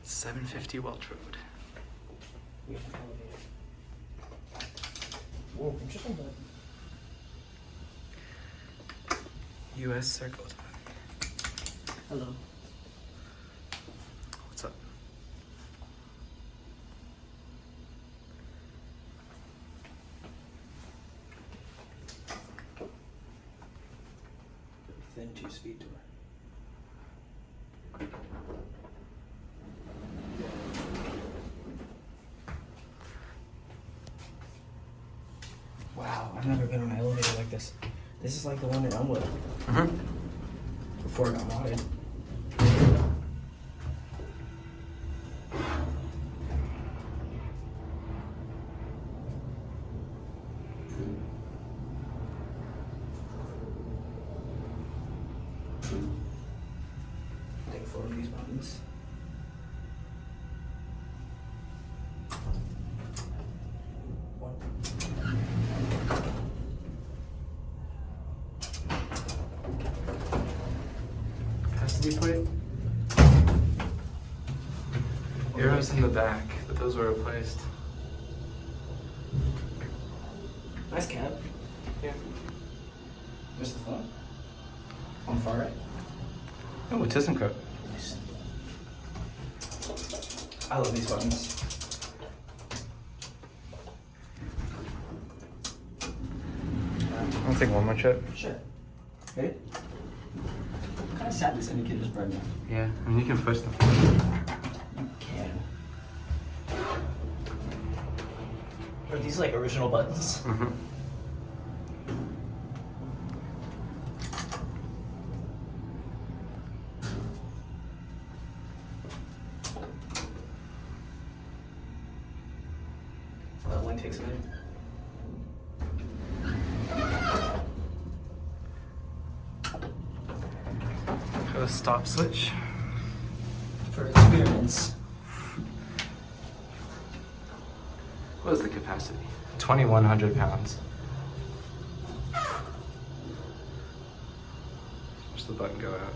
750 Welch Road. We have an elevator. Whoa, interesting button. US Circle Time. Hello. What's up? Thin 2-speed door. Wow, I've never been on an elevator like this. This is like the one in Elmwood. Mm-hmm. Before it got modded. Take a photo of these buttons. One. Capacity plate? Arrows in the back, but those were replaced. Nice cab. Yeah. Where's the phone? On the far right. Oh, it isn't cooked. Nice. I love these buttons. I'll take one more trip. Sure. Ready? Kind of sad this indicator's burned now. Yeah, I mean, you can push them. You can. Are these like original buttons? Mm-hmm. That one takes a minute. Got a stop switch. For experiments. What is the capacity? 2,100 pounds. Watch the button go out.